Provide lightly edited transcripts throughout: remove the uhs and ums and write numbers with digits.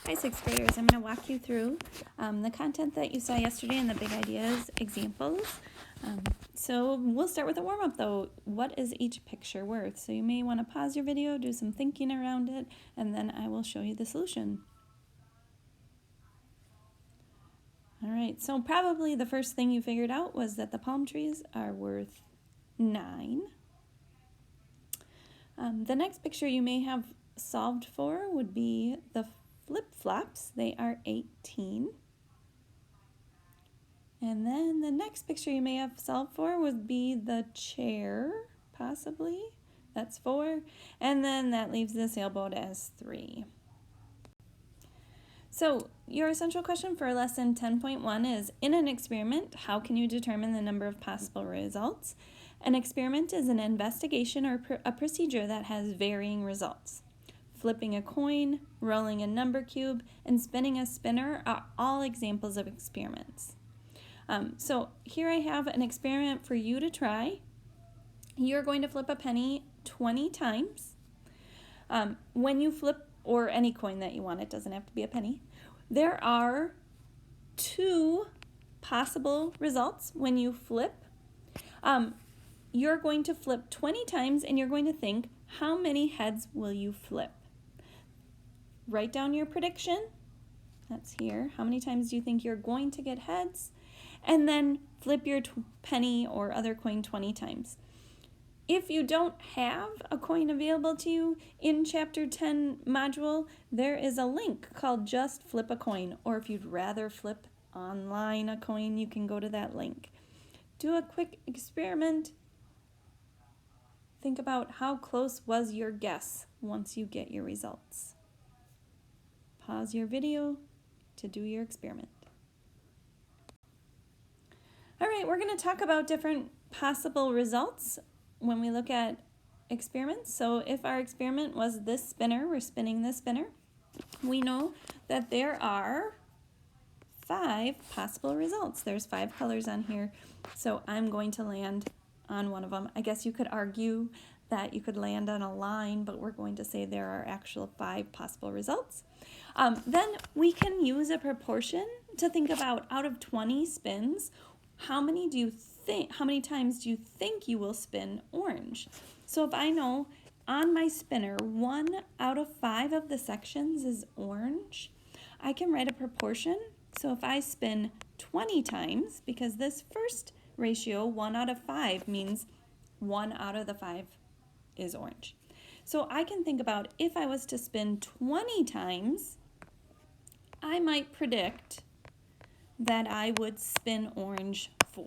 Hi, sixth graders. I'm going to walk you through the content that you saw yesterday and the big ideas examples. So we'll start with a warm-up though. What is each picture worth? So you may want to pause your video, do some thinking around it, and then I will show you the solution. All right, so probably the first thing you figured out was that the palm trees are worth 9. The next picture you may have solved for would be the flip-flops. They are 18. And then the next picture you may have solved for would be the chair, possibly. That's 4. And then that leaves the sailboat as 3. So your essential question for lesson 10.1 is, in an experiment, how can you determine the number of possible results? An experiment is an investigation or a procedure that has varying results. Flipping a coin, rolling a number cube, and spinning a spinner are all examples of experiments. So here I have an experiment for you to try. You're going to flip a penny 20 times. When you flip, or any coin that you want, it doesn't have to be a penny, there are 2 possible results when you flip. You're going to flip 20 times and you're going to think, how many heads will you flip? Write down your prediction. That's here. How many times do you think you're going to get heads? And then flip your penny or other coin 20 times. If you don't have a coin available to you in Chapter 10 module, there is a link called Just Flip a Coin. Or if you'd rather flip online a coin, you can go to that link. Do a quick experiment. Think about how close was your guess once you get your results. Pause your video to do your experiment. All right, we're going to talk about different possible results when we look at experiments. So if our experiment was this spinner, we're spinning this spinner, we know that there are 5 possible results. There's 5 colors on here, so I'm going to land on one of them. I guess you could argue that you could land on a line, but we're going to say there are actual 5 possible results. Then we can use a proportion to think about, out of 20 spins, how many times do you think you will spin orange? So if I know on my spinner 1 out of 5 of the sections is orange, I can write a proportion. So if I spin 20 times, because this first ratio, 1 out of 5, means 1 out of the 5 is orange. So I can think about, if I was to spin 20 times, I might predict that I would spin orange 4.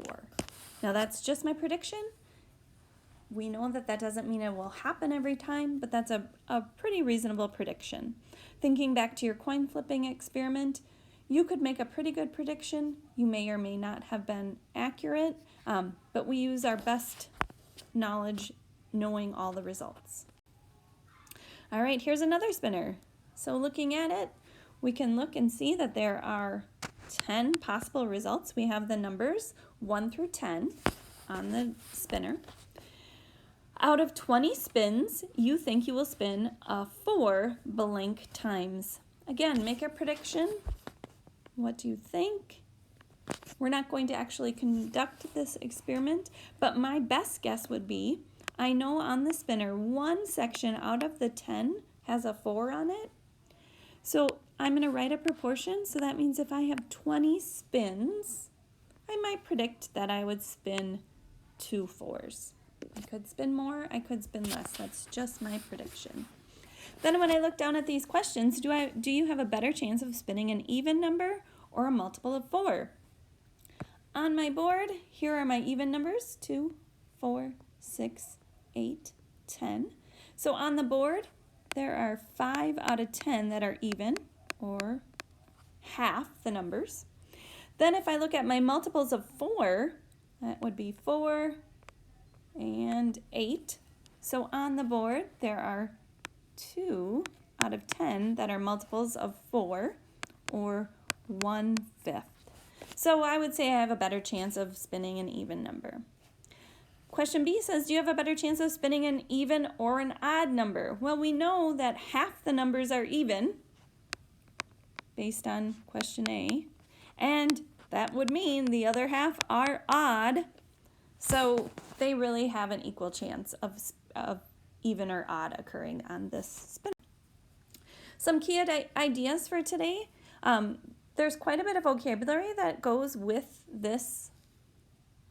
Now that's just my prediction. We know that that doesn't mean it will happen every time, but that's a pretty reasonable prediction. Thinking back to your coin flipping experiment, you could make a pretty good prediction. You may or may not have been accurate, but we use our best knowledge knowing all the results. All right, here's another spinner. So looking at it, we can look and see that there are 10 possible results. We have the numbers 1 through 10 on the spinner. Out of 20 spins, you think you will spin 4 blank times. Again, make a prediction. What do you think? We're not going to actually conduct this experiment, but my best guess would be, I know on the spinner 1 section out of the 10 has a 4 on it. So I'm going to write a proportion, so that means if I have 20 spins, I might predict that I would spin 2 4s. I could spin more, I could spin less. That's just my prediction. Then when I look down at these questions, do you have a better chance of spinning an even number or a multiple of 4? On my board, here are my even numbers, 2, 4, 6, 8, 10. So on the board, there are 5 out of 10 that are even, or half the numbers. Then if I look at my multiples of 4, that would be 4 and 8. So on the board, there are 2 out of 10 that are multiples of 4, or 1/5. So I would say I have a better chance of spinning an even number. Question B says, do you have a better chance of spinning an even or an odd number? Well, we know that half the numbers are even. based on question A. And that would mean the other half are odd. So they really have an equal chance of even or odd occurring on this spinner. Some key ideas for today. There's quite a bit of vocabulary that goes with this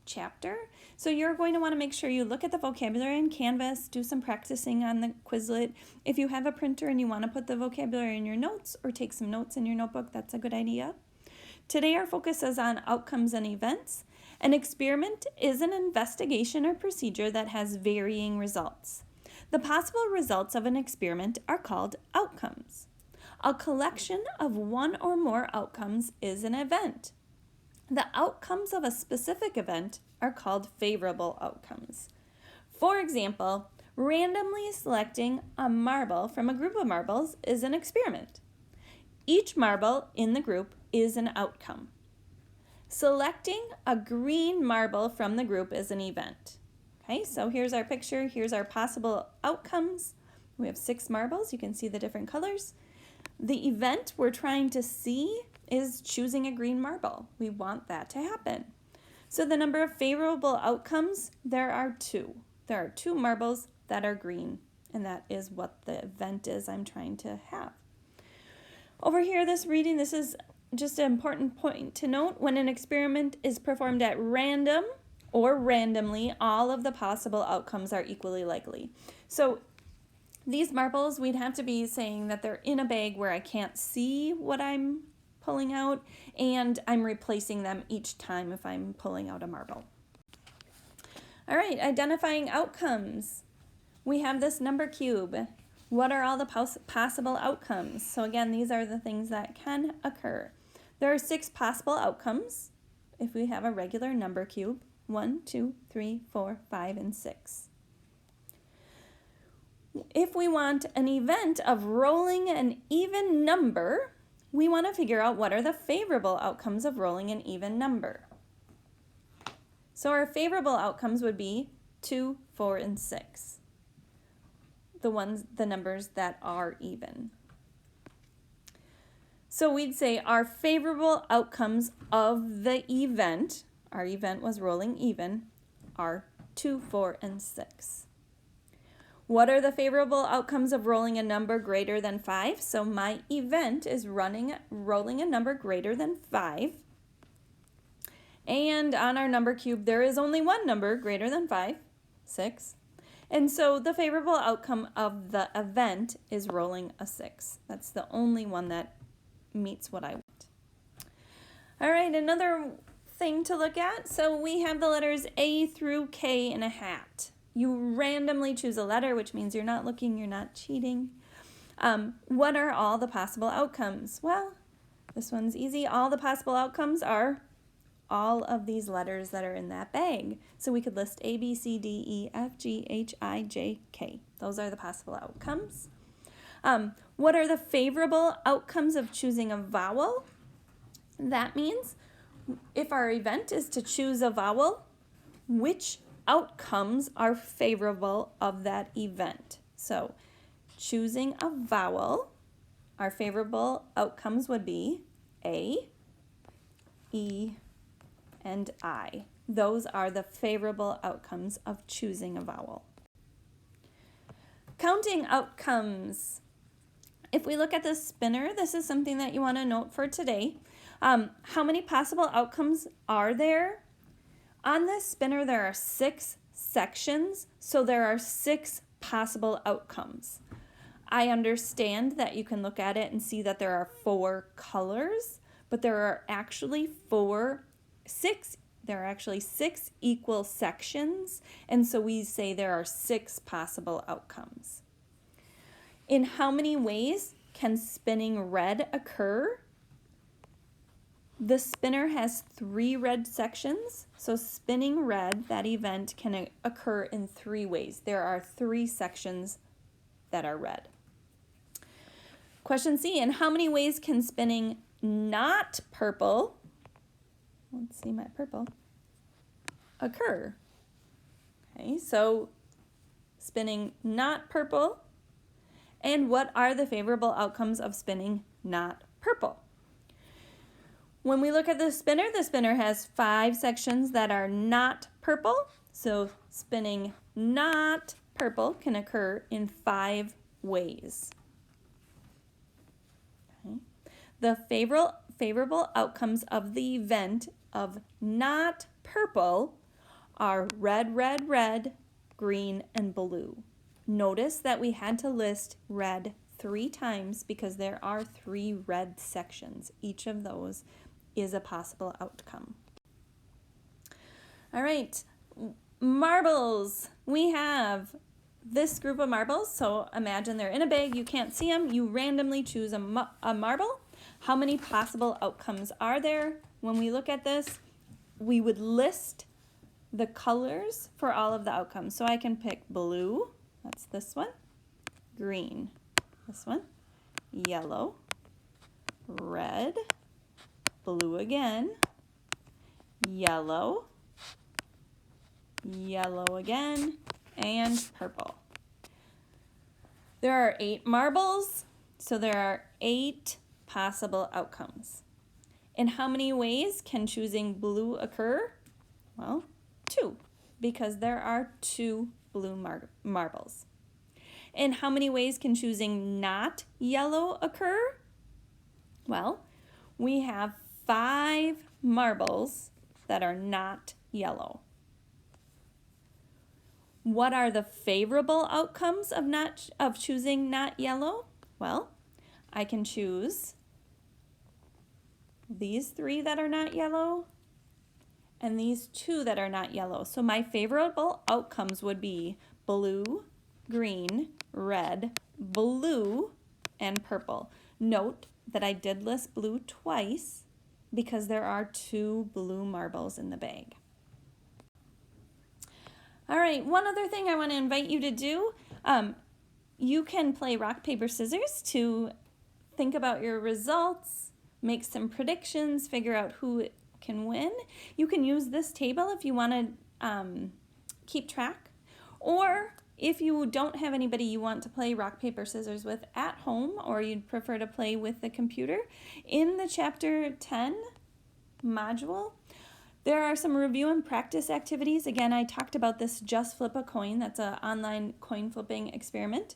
chapter. So you're going to want to make sure you look at the vocabulary in Canvas, do some practicing on the Quizlet. If you have a printer and you want to put the vocabulary in your notes or take some notes in your notebook, that's a good idea. Today our focus is on outcomes and events. An experiment is an investigation or procedure that has varying results. The possible results of an experiment are called outcomes. A collection of one or more outcomes is an event. The outcomes of a specific event are called favorable outcomes. For example, randomly selecting a marble from a group of marbles is an experiment. Each marble in the group is an outcome. Selecting a green marble from the group is an event. Okay, so here's our picture. Here's our possible outcomes. We have 6 marbles. You can see the different colors. The event we're trying to see is choosing a green marble. We want that to happen. So the number of favorable outcomes, there are 2. There are 2 marbles that are green, and that is what the event is I'm trying to have. Over here, this is just an important point to note. When an experiment is performed at random or randomly, all of the possible outcomes are equally likely. So these marbles, we'd have to be saying that they're in a bag where I can't see what I'm pulling out, and I'm replacing them each time if I'm pulling out a marble. All right, identifying outcomes. We have this number cube. What are all the possible outcomes? So again, these are the things that can occur. There are 6 possible outcomes if we have a regular number cube. 1, 2, 3, 4, 5, and 6. If we want an event of rolling an even number, we want to figure out what are the favorable outcomes of rolling an even number. So our favorable outcomes would be 2, 4, and 6. The numbers that are even. So we'd say our favorable outcomes of the event, our event was rolling even, are 2, 4, and 6. What are the favorable outcomes of rolling a number greater than 5? So my event is rolling a number greater than 5. And on our number cube, there is only one number greater than 5, 6. And so the favorable outcome of the event is rolling a 6. That's the only one that meets what I want. All right, another thing to look at. So we have the letters A through K in a hat. You randomly choose a letter, which means you're not looking, you're not cheating. What are all the possible outcomes? Well, this one's easy. All the possible outcomes are all of these letters that are in that bag. So we could list A, B, C, D, E, F, G, H, I, J, K. Those are the possible outcomes. What are the favorable outcomes of choosing a vowel? That means if our event is to choose a vowel, which outcomes are favorable of that event? So choosing a vowel, our favorable outcomes would be A, E, and I. Those are the favorable outcomes of choosing a vowel. Counting outcomes. If we look at the spinner, this is something that you want to note for today. How many possible outcomes are there? On this spinner, there are 6 sections, so there are 6 possible outcomes. I understand that you can look at it and see that there are 4 colors, but there are actually 6 equal sections, and so we say there are 6 possible outcomes. In how many ways can spinning red occur? The spinner has 3 red sections, so spinning red, that event, can occur in 3 ways. There are 3 sections that are red. Question C, in how many ways can spinning not purple, let's see my purple, occur? Okay, so spinning not purple, and what are the favorable outcomes of spinning not purple? When we look at the spinner has 5 sections that are not purple. So spinning not purple can occur in 5 ways. Okay. The favorable outcomes of the event of not purple are red, red, red, green, and blue. Notice that we had to list red 3 times because there are 3 red sections. Each of those is a possible outcome. All right, marbles. We have this group of marbles. So imagine they're in a bag. You can't see them. You randomly choose a marble. How many possible outcomes are there? When we look at this, we would list the colors for all of the outcomes. So I can pick blue, that's this one, green, this one, yellow, red, blue again, yellow, yellow again, and purple. There are 8 marbles, so there are 8 possible outcomes. In how many ways can choosing blue occur? Well, 2, because there are 2 blue marbles. In how many ways can choosing not yellow occur? Well, we have 5 marbles that are not yellow. What are the favorable outcomes of choosing not yellow? Well, I can choose these 3 that are not yellow and these 2 that are not yellow. So my favorable outcomes would be blue, green, red, blue, and purple. Note that I did list blue twice because there are 2 blue marbles in the bag. All right, one other thing I want to invite you to do, you can play rock, paper, scissors to think about your results, make some predictions, figure out who can win. You can use this table if you want to keep track, or if you don't have anybody you want to play rock, paper, scissors with at home, or you'd prefer to play with the computer, in the Chapter 10 module, there are some review and practice activities. Again, I talked about this Just Flip a Coin. That's an online coin flipping experiment.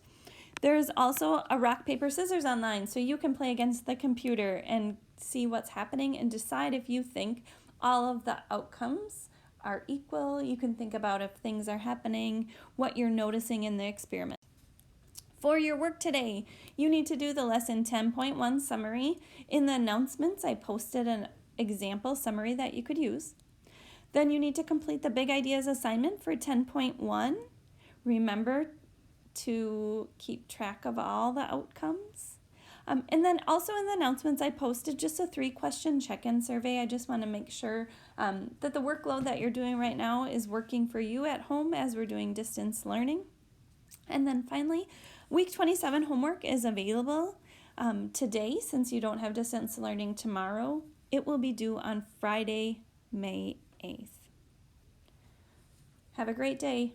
There's also a rock, paper, scissors online, so you can play against the computer and see what's happening and decide if you think all of the outcomes are equal. You can think about if things are happening, what you're noticing in the experiment. For your work today, you need to do the lesson 10.1 summary. In the announcements, I posted an example summary that you could use. Then you need to complete the big ideas assignment for 10.1. Remember to keep track of all the outcomes. And then also in the announcements, I posted just a 3-question check-in survey. I just want to make sure that the workload that you're doing right now is working for you at home as we're doing distance learning. And then finally, week 27 homework is available today since you don't have distance learning tomorrow. It will be due on Friday, May 8th. Have a great day.